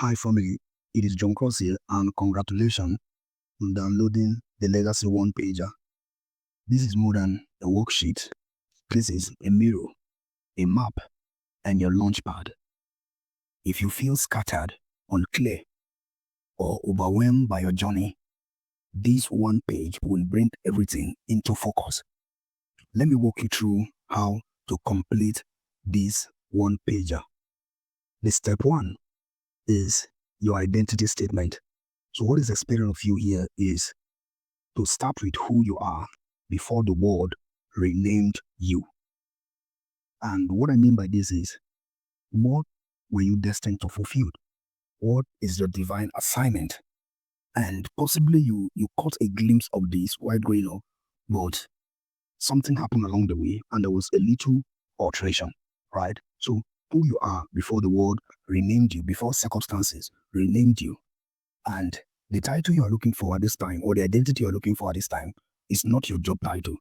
Hi family, it is John Cross here and congratulations on downloading the Legacy One Pager. This is more than a worksheet. This is a mirror, a map, and your launchpad. If you feel scattered, unclear, or overwhelmed by your journey, this one page will bring everything into focus. Let me walk you through how to complete this one pager. The step one is your identity statement. So what is expected of you here is to start with who you are before the world renamed you. And what I mean by this is, what were you destined to fulfill? What is your divine assignment? And possibly you caught a glimpse of this while growing up, but something happened along the way and there was a little alteration, right? So who you are before the world renamed you, before circumstances renamed you. And the title you are looking for at this time, or the identity you are looking for at this time, is not your job title.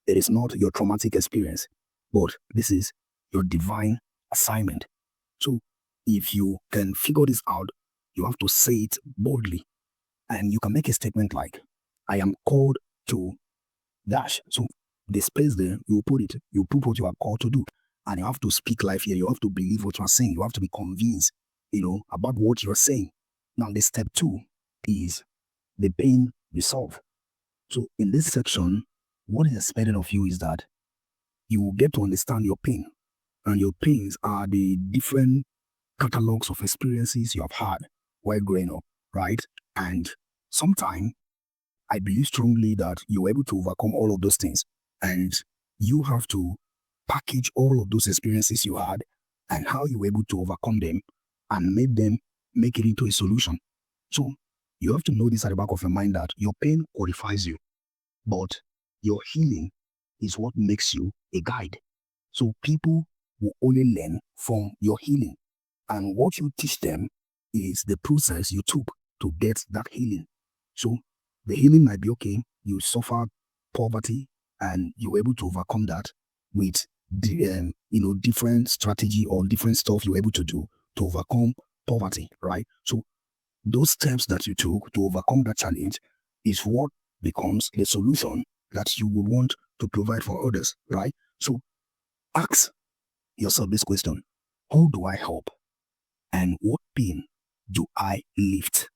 It is not your traumatic experience, but this is your divine assignment. So if you can figure this out, you have to say it boldly. And you can make a statement like, I am called to dash. So the space there, you put it, you put what you are called to do. And you have to speak life here. You have to believe what you are saying. You have to be convinced, about what you are saying. Now, the step two is the pain resolve. So in this section, what is expected of you is that you will get to understand your pain. And your pains are the different catalogs of experiences you have had while growing up, right? And sometimes I believe strongly that you're able to overcome all of those things. And you have to package all of those experiences you had and how you were able to overcome them and make it into a solution. So you have to know this at the back of your mind that your pain qualifies you, but your healing is what makes you a guide. So people will only learn from your healing. And what you teach them is the process you took to get that healing. So the healing might be okay, you suffered poverty and you were able to overcome that with the, different strategy or different stuff you were able to do to overcome poverty, right? So those steps that you took to overcome that challenge is what becomes the solution that you will want to provide for others, right? So ask yourself this question: who do I help? And what pain do I lift?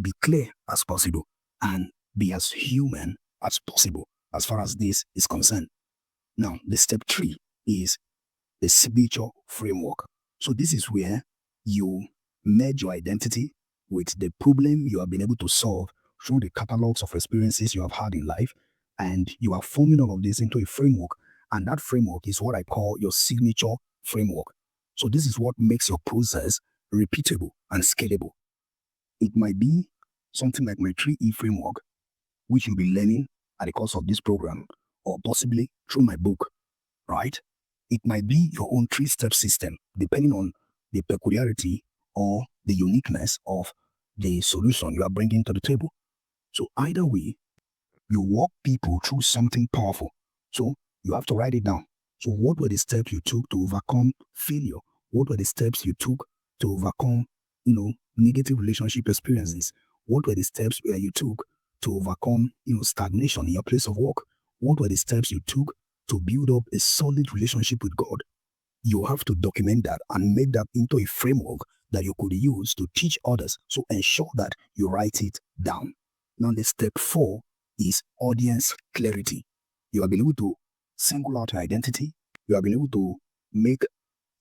Be clear as possible and be as human as possible as far as this is concerned. Now, the step three is the signature framework. So this is where you merge your identity with the problem you have been able to solve through the catalogs of experiences you have had in life, and you are forming all of this into a framework. And that framework is what I call your signature framework. So this is what makes your process repeatable and scalable. It might be something like my 3E framework, which you'll be learning at the course of this program, or possibly through my book, right? It might be your own 3-step system, depending on the peculiarity or the uniqueness of the solution you are bringing to the table. So either way, you walk people through something powerful. So you have to write it down. So what were the steps you took to overcome failure? What were the steps you took to overcome, negative relationship experiences? What were the steps where you took to overcome, stagnation in your place of work? What were the steps you took to build up a solid relationship with God? You have to document that and make that into a framework that you could use to teach others. So ensure that you write it down. Now, the step 4 is audience clarity. You have been able to single out your identity. You have been able to make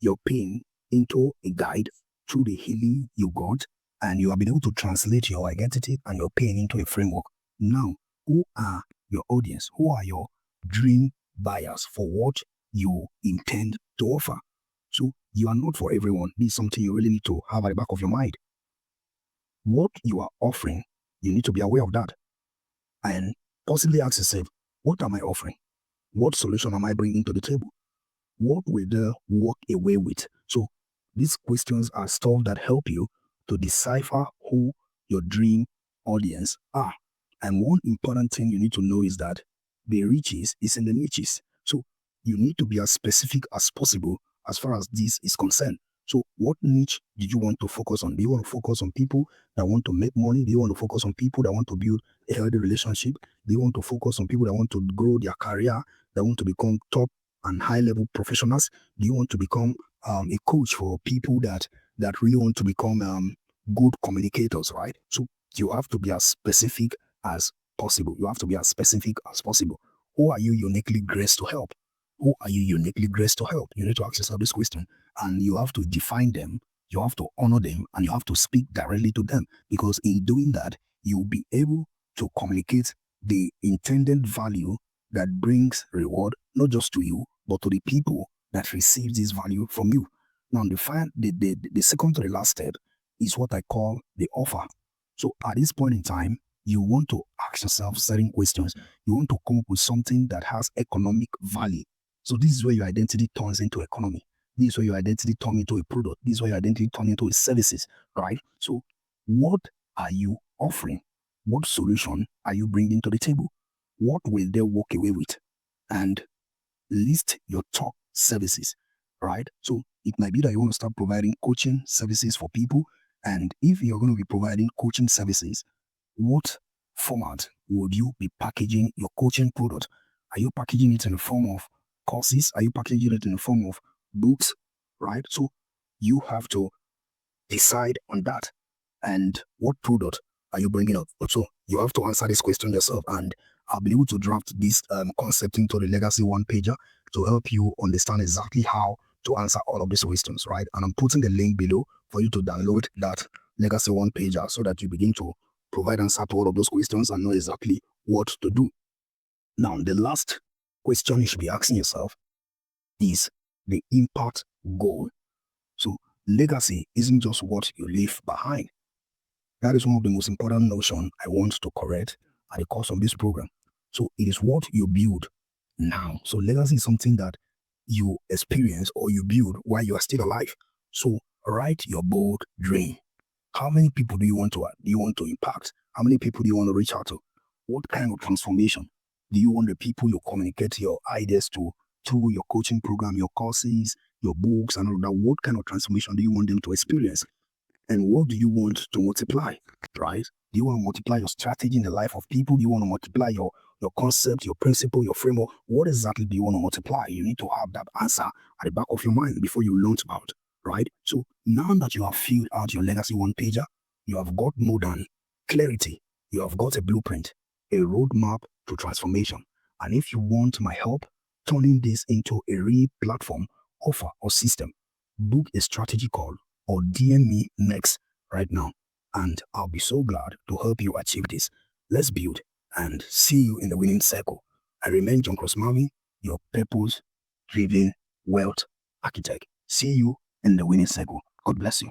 your pain into a guide through the healing you got, and you have been able to translate your identity and your pain into a framework. Now, who are your audience? Who are your dream buyers for what you intend to offer? So you are not for everyone. This is something you really need to have at the back of your mind. What you are offering, you need to be aware of that. And possibly ask yourself, what am I offering? What solution am I bringing to the table? What will they walk away with? So these questions are stuff that help you to decipher who your dream audience are. And one important thing you need to know is that the riches is in the niches. So you need to be as specific as possible as far as this is concerned. So what niche did you want to focus on? Do you want to focus on people that want to make money? Do you want to focus on people that want to build a healthy relationship? Do you want to focus on people that want to grow their career, that want to become top and high level professionals? Do you want to become a coach for people that really want to become good communicators, right? So you have to be as specific as possible. You have to be as specific as possible. Who are you uniquely graced to help? Who are you uniquely graced to help? You need to ask yourself this question, and you have to define them, you have to honor them, and you have to speak directly to them, because in doing that, you'll be able to communicate the intended value that brings reward, not just to you, but to the people that receive this value from you. Now, the second to the last step is what I call the offer. So at this point in time, you want to ask yourself certain questions. You want to come up with something that has economic value. So this is where your identity turns into economy. This is where your identity turns into a product. This is where your identity turns into a services, right? So what are you offering? What solution are you bringing to the table? What will they walk away with? And list your top services, right? So it might be that you want to start providing coaching services for people. And if you're going to be providing coaching services, what format would you be packaging your coaching product? Are you packaging it in the form of courses? Are you packaging it in the form of books? Right? So you have to decide on that. And what product are you bringing up? So you have to answer this question yourself. And I'll be able to draft this concept into the Legacy One pager to help you understand exactly how to answer all of these questions, right? And I'm putting the link below for you to download that Legacy One pager so that you begin to provide answer to all of those questions and know exactly what to do. Now, the last question you should be asking yourself is the impact goal. So legacy isn't just what you leave behind. That is one of the most important notions I want to correct at the course of this program. So it is what you build now. So legacy is something that you experience or you build while you are still alive. So write your bold dream. How many people do you want to impact? How many people do you want to reach out to? What kind of transformation do you want the people you communicate your ideas to through your coaching program, your courses, your books, and all that? What kind of transformation do you want them to experience? And what do you want to multiply, right? Do you want to multiply your strategy in the life of people? Do you want to multiply your concept, your principle, your framework? What exactly do you want to multiply? You need to have that answer at the back of your mind before you launch out, right? So now that you have filled out your Legacy One pager, you have got more than clarity. You have got a blueprint, a roadmap to transformation. And if you want my help turning this into a real platform, offer, or system, book a strategy call or DM me next right now. And I'll be so glad to help you achieve this. Let's build and see you in the winning circle. I remain John Cross Marvin, your purpose-driven wealth architect. See you in the winning circle. God bless you.